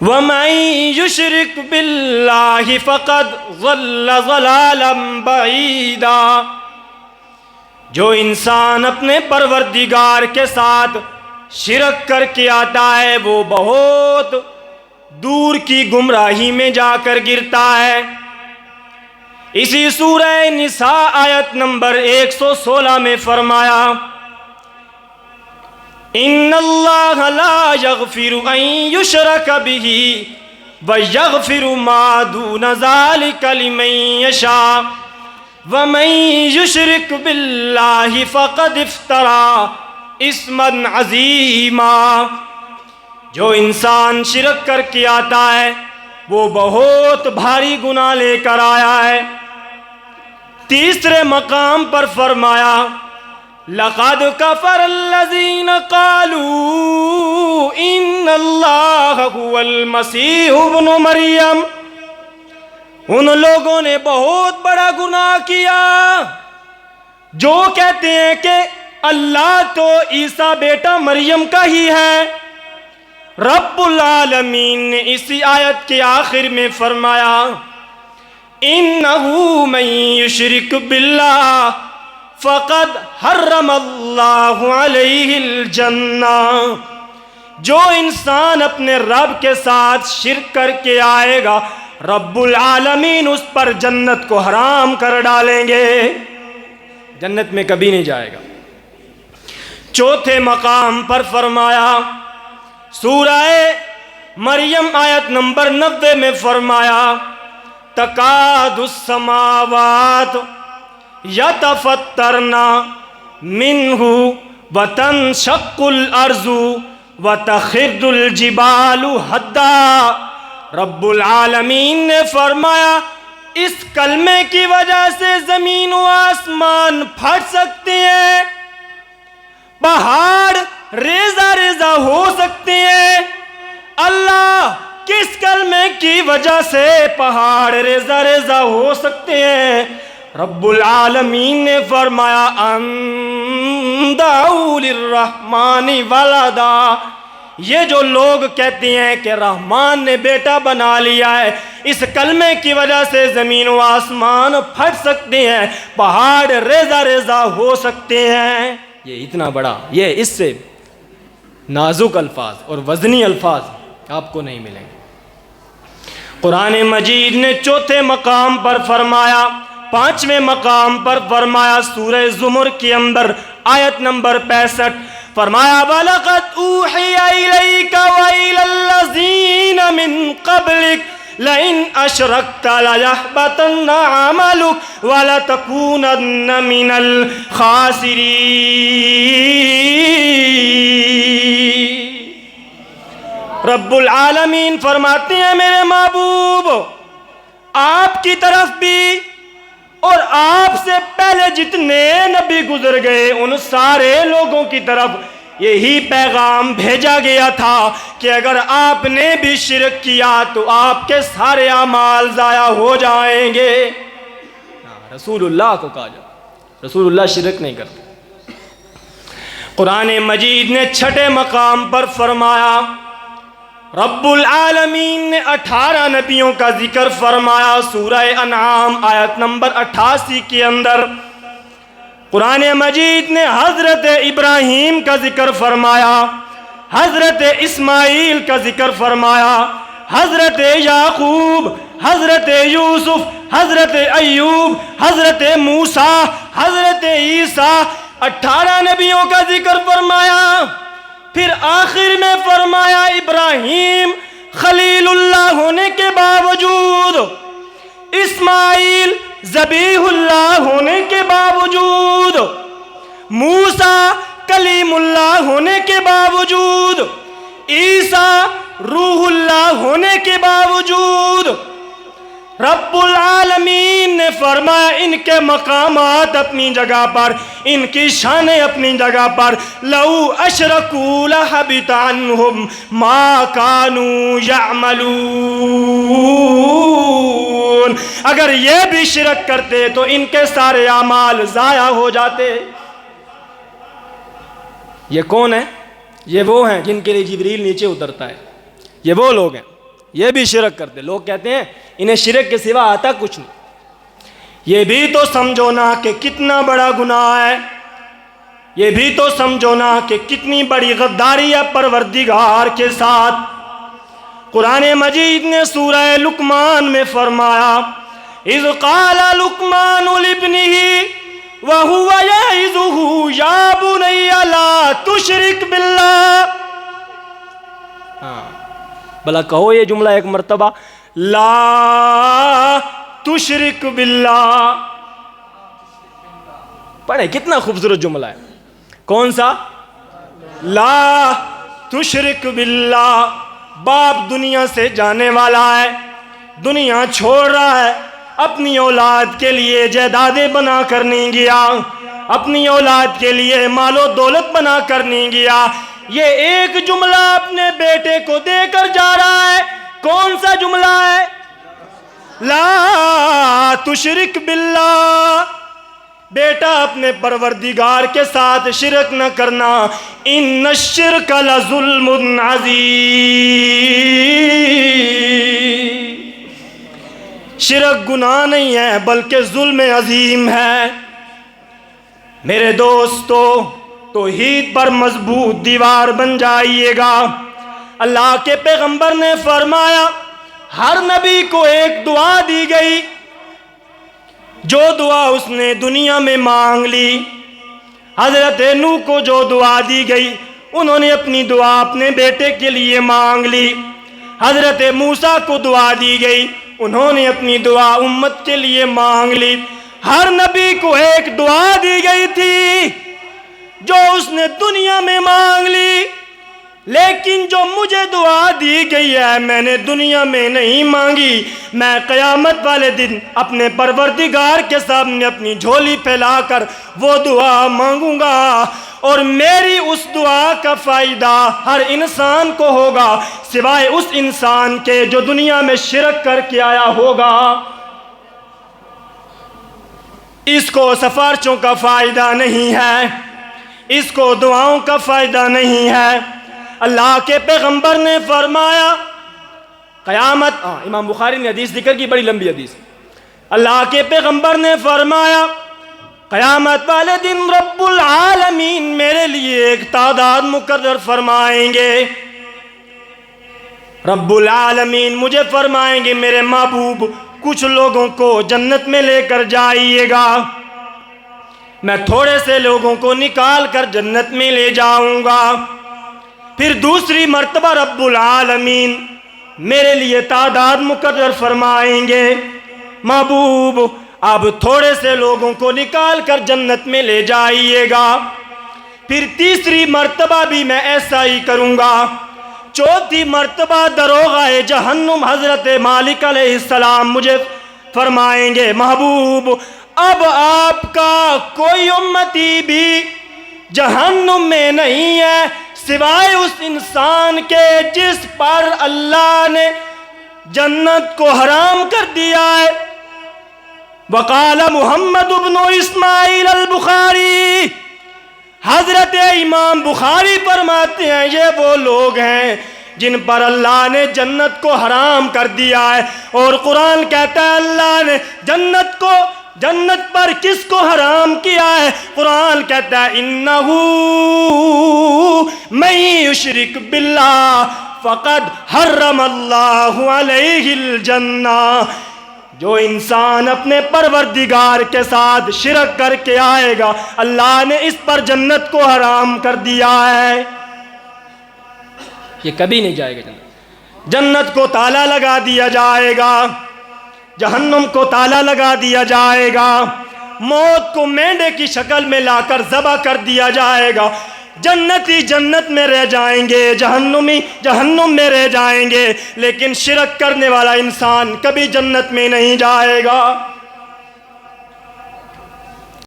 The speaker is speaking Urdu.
وَمَن يُشْرِكْ بِاللَّهِ فَقَدْ ضَلَّ ضَلَالًا بَعِيدًا۔ جو انسان اپنے پروردگار کے ساتھ شرک کر کے آتا ہے وہ بہت دور کی گمراہی میں جا کر گرتا ہے۔ اسی سورہ نساء آیت نمبر 116 میں فرمایا ان اللہ لا یغفر ان یشرک بہ ویغفر ما دون ذلک لمن یشاء ومن یشرک باللہ فقد افتری اثما عظیما۔ جو انسان شرک کر کے آتا ہے وہ بہت بھاری گناہ لے کر آیا ہے۔ تیسرے مقام پر فرمایا لَقَدْ كَفَرَ الَّذِينَ قَالُوا إِنَّ اللَّهَ هُوَ الْمَسِيحُ ابْنُ مَرْيَمَ۔ ان لوگوں نے بہت بڑا گناہ کیا جو کہتے ہیں کہ اللہ تو عیسیٰ بیٹا مریم کا ہی ہے۔ رب العالمین نے اسی آیت کے آخر میں فرمایا اِنَّهُ مَن يُشْرِكْ بِاللَّهِ فقد حرم اللہ علیہ الجنہ۔ جو انسان اپنے رب کے ساتھ شرک کر کے آئے گا رب العالمین اس پر جنت کو حرام کر ڈالیں گے، جنت میں کبھی نہیں جائے گا۔ چوتھے مقام پر فرمایا سورہ مریم آیت نمبر 90 میں فرمایا تکاد السماوات یتفطرن منہ وتنشق الارض وتخر الجبال ہدا۔ رب العالمین نے فرمایا اس کلمے کی وجہ سے زمین و آسمان پھٹ سکتے ہیں، پہاڑ ریزہ ریزہ ہو سکتے ہیں۔ اللہ کس کلمے کی وجہ سے پہاڑ ریزہ ریزہ ہو سکتے ہیں؟ رب العالمین نے فرمایا ان دعوا للرحمن ولدا۔ یہ جو لوگ کہتے ہیں کہ رحمان نے بیٹا بنا لیا ہے، اس کلمے کی وجہ سے زمین و آسمان پھٹ سکتے ہیں، پہاڑ ریزہ ریزہ ہو سکتے ہیں۔ یہ اتنا بڑا، یہ اس سے نازک الفاظ اور وزنی الفاظ آپ کو نہیں ملیں گے۔ قرآن مجید نے چوتھے مقام پر فرمایا، پانچویں مقام پر فرمایا سورہ زمر کے اندر آیت نمبر 65 فرمایا وَلَقَدْ أُوحِيَ إِلَيْكَ وَإِلَى الَّذِينَ مِن قَبْلِكَ لَئِنْ أَشْرَكْتَ لَيَحْبَطَنَّ عَمَلُكَ وَلَتَكُونَنَّ مِنَ الْخَاسِرِينَ۔ رب العالمین فرماتے ہیں میرے محبوب آپ کی طرف بھی اور آپ سے پہلے جتنے نبی گزر گئے ان سارے لوگوں کی طرف یہی پیغام بھیجا گیا تھا کہ اگر آپ نے بھی شرک کیا تو آپ کے سارے اعمال ضائع ہو جائیں گے۔ رسول اللہ کو کہا جائے، رسول اللہ شرک نہیں کرتے۔ قرآن مجید نے چھٹے مقام پر فرمایا رب العالمین نے 18 نبیوں کا ذکر فرمایا سورہ انعام آیت نمبر 88 کے اندر۔ قرآن مجید نے حضرت ابراہیم کا ذکر فرمایا، حضرت اسماعیل کا ذکر فرمایا، حضرت یعقوب، حضرت یوسف، حضرت ایوب، حضرت موسیٰ، حضرت عیسیٰ، 18 نبیوں کا ذکر فرمایا۔ پھر آخر میں فرمایا ابراہیم خلیل اللہ ہونے کے باوجود، اسماعیل ذبیح اللہ ہونے کے باوجود، موسیٰ کلیم اللہ ہونے کے باوجود، عیسیٰ روح اللہ ہونے کے باوجود رب العالمین نے فرمایا ان کے مقامات اپنی جگہ پر، ان کی شانیں اپنی جگہ پر، لَوْ أَشْرَكُوا لَحَبِطَ عَنْهُمْ مَا كَانُوا يَعْمَلُونَ۔ اگر یہ بھی شرک کرتے تو ان کے سارے اعمال ضائع ہو جاتے۔ یہ کون ہے؟ یہ وہ ہیں جن کے لیے جبریل نیچے اترتا ہے، یہ وہ لوگ ہیں یہ بھی شرک کرتے. لوگ کہتے ہیں انہیں شرک کے سوا آتا کچھ نہیں. یہ بھی تو سمجھو نا کہ کتنا بڑا گناہ ہے. یہ بھی تو سمجھو نا کہ کتنی بڑی غداری ہے پروردگار کے ساتھ. قرآن مجید نے سورہ لقمان میں فرمایا اذ قال لقمان لابنہ وہو یعظہ یا بنی لا تشرک باللہ. بھلا کہو یہ جملہ ایک مرتبہ, لا تشرک باللہ. پڑھیں کتنا خوبصورت جملہ ہے. کون سا؟ لا تشرک باللہ. باپ دنیا سے جانے والا ہے, دنیا چھوڑ رہا ہے, اپنی اولاد کے لیے جائیدادیں بنا کر نہیں گیا, اپنی اولاد کے لیے مال و دولت بنا کر نہیں گیا. یہ ایک جملہ اپنے بیٹے کو دے کر جا رہا ہے. کون سا جملہ ہے؟ لا تشرک باللہ. بیٹا اپنے پروردگار کے ساتھ شرک نہ کرنا. ان الشرک لظلم عظیم. شرک گناہ نہیں ہے بلکہ ظلم عظیم ہے. میرے دوستو, توحید پر مضبوط دیوار بن جائیے گا. اللہ کے پیغمبر نے فرمایا ہر نبی کو ایک دعا دی گئی. جو دعا اس نے دنیا میں مانگ لی, حضرت نوح کو جو دعا دی گئی انہوں نے اپنی دعا اپنے بیٹے کے لیے مانگ لی. حضرت موسیٰ کو دعا دی گئی, انہوں نے اپنی دعا امت کے لیے مانگ لی. ہر نبی کو ایک دعا دی گئی تھی جو اس نے دنیا میں مانگ لی. لیکن جو مجھے دعا دی گئی ہے میں نے دنیا میں نہیں مانگی. میں قیامت والے دن اپنے پروردگار کے سامنے اپنی جھولی پھیلا کر وہ دعا مانگوں گا, اور میری اس دعا کا فائدہ ہر انسان کو ہوگا سوائے اس انسان کے جو دنیا میں شرک کر کے آیا ہوگا. اس کو سفارشوں کا فائدہ نہیں ہے, اس کو دعاؤں کا فائدہ نہیں ہے. اللہ کے پیغمبر نے فرمایا قیامت, امام بخاری نے حدیث ذکر کی, بڑی لمبی حدیث. اللہ کے پیغمبر نے فرمایا قیامت والے دن رب العالمین میرے لیے ایک تعداد مقرر فرمائیں گے. رب العالمین مجھے فرمائیں گے میرے محبوب کچھ لوگوں کو جنت میں لے کر جائیے گا. میں تھوڑے سے لوگوں کو نکال کر جنت میں لے جاؤں گا. پھر دوسری مرتبہ رب العالمین میرے لیے تعداد مقرر فرمائیں گے, محبوب اب تھوڑے سے لوگوں کو نکال کر جنت میں لے جائیے گا. پھر تیسری مرتبہ بھی میں ایسا ہی کروں گا. چوتھی مرتبہ دروغہ جہنم حضرت مالک علیہ السلام مجھے فرمائیں گے محبوب اب آپ کا کوئی امتی بھی جہنم میں نہیں ہے سوائے اس انسان کے جس پر اللہ نے جنت کو حرام کر دیا ہے. وقال محمد بن اسماعیل البخاری, حضرت امام بخاری فرماتے ہیں یہ وہ لوگ ہیں جن پر اللہ نے جنت کو حرام کر دیا ہے. اور قرآن کہتا ہے اللہ نے جنت پر کس کو حرام کیا ہے؟ قرآن کہتا ہے انہو من یشرک باللہ فقد حرم اللہ علیہ الجنہ. جو انسان اپنے پروردگار کے ساتھ شرک کر کے آئے گا اللہ نے اس پر جنت کو حرام کر دیا ہے. یہ کبھی نہیں جائے گا جنت. جنت کو تالا لگا دیا جائے گا, جہنم کو تالا لگا دیا جائے گا, موت کو مینڈے کی شکل میں لا کر ذبح کر دیا جائے گا. جنتی جنت میں رہ جائیں گے, جہنمی جہنم میں رہ جائیں گے, لیکن شرک کرنے والا انسان کبھی جنت میں نہیں جائے گا.